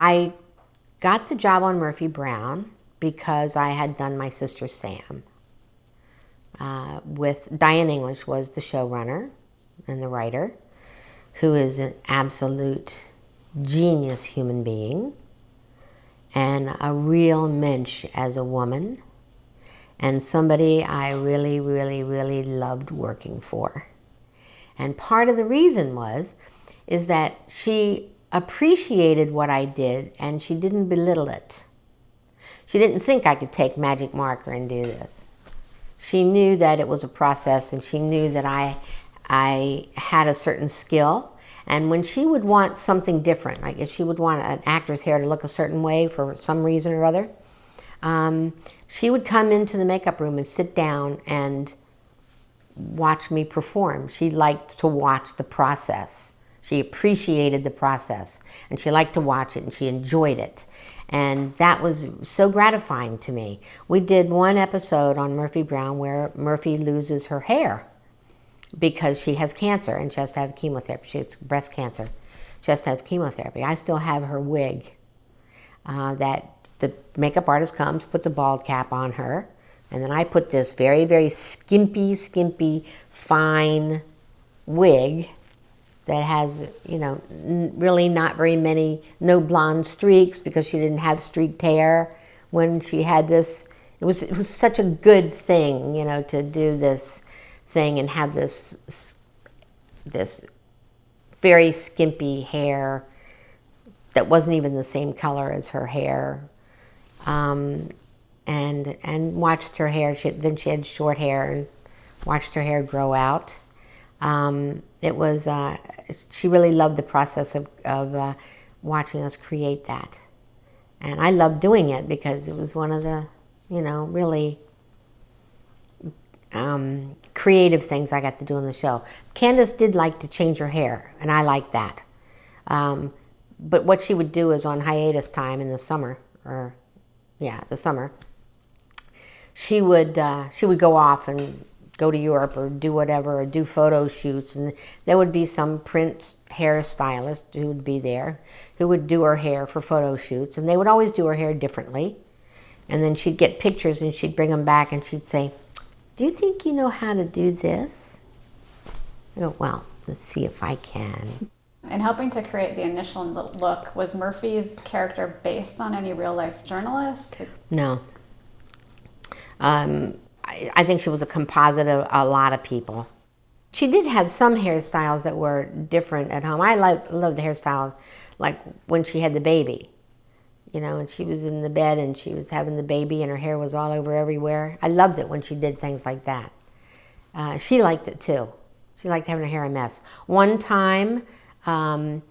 I got the job on Murphy Brown because I had done My Sister Sam. With Diane English was the showrunner and the writer, who is an absolute genius human being and a real mensch as a woman, and somebody I really, really, really loved working for. And part of the reason is that she appreciated what I did and she didn't belittle it. She didn't think I could take magic marker and do this. She knew that it was a process, and she knew that I had a certain skill. And when she would want something different, like if she would want an actor's hair to look a certain way for some reason or other, she would come into the makeup room and sit down and watch me perform. She liked to watch the process. She appreciated the process, and she liked to watch it, and she enjoyed it. And that was so gratifying to me. We did one episode on Murphy Brown where Murphy loses her hair because she has cancer and she has to have chemotherapy. She has breast cancer. She has to have chemotherapy. I still have her wig that the makeup artist comes, puts a bald cap on her, and then I put this very, very skimpy, fine wig that has, you know, really not very many, no blonde streaks because she didn't have streaked hair when she had this. It was such a good thing, you know, to do this thing and have this very skimpy hair that wasn't even the same color as her hair, and watched her hair. Then she had short hair and watched her hair grow out. It was, she really loved the process of watching us create that. And I loved doing it because it was one of the, you know, really creative things I got to do in the show. Candace did like to change her hair, and I liked that. But what she would do is on hiatus time in the summer, the summer, she would go off and go to Europe or do whatever, or do photo shoots, and there would be some print hairstylist who would be there, who would do her hair for photo shoots, and they would always do her hair differently. And then she'd get pictures and she'd bring them back and she'd say, "Do you think you know how to do this?" I go, "Well, let's see if I can." In helping to create the initial look, was Murphy's character based on any real-life journalists? No. I think she was a composite of a lot of people. She did have some hairstyles that were different at home. I love the hairstyle, like when she had the baby, you know, and she was in the bed and she was having the baby and her hair was all over everywhere. I loved it when she did things like that. She liked it too. She liked having her hair a mess. One time, I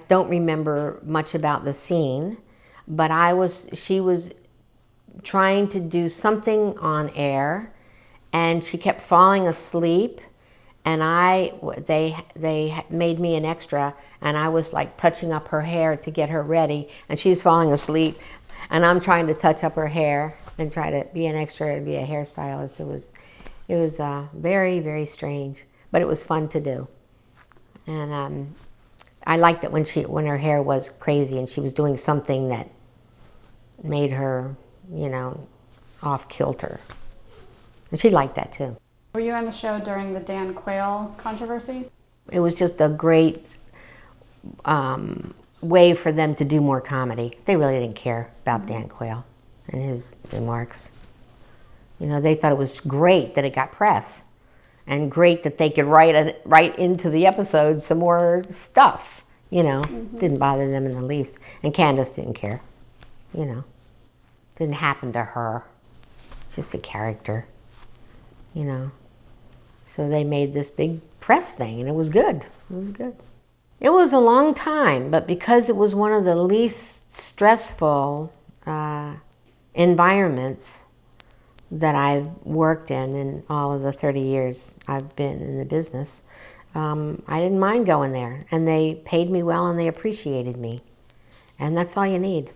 don't remember much about the scene, but she was trying to do something on air, and she kept falling asleep, and they made me an extra, and I was like touching up her hair to get her ready, and she's falling asleep, and I'm trying to touch up her hair and try to be an extra and be a hairstylist. It was very, very strange, but it was fun to do, and I liked it when her hair was crazy and she was doing something that made her, you know, off kilter. And she liked that too. Were you on the show during the Dan Quayle controversy? It was just a great way for them to do more comedy. They really didn't care about Dan Quayle and his remarks. You know, they thought it was great that it got press, and great that they could write into the episode some more stuff, you know. Didn't bother them in the least. And Candace didn't care, you know. Didn't happen to her. Just a character, you know. So they made this big press thing, and it was good. It was good. It was a long time, but because it was one of the least stressful environments that I've worked in all of the 30 years I've been in the business, I didn't mind going there. And they paid me well, and they appreciated me. And that's all you need.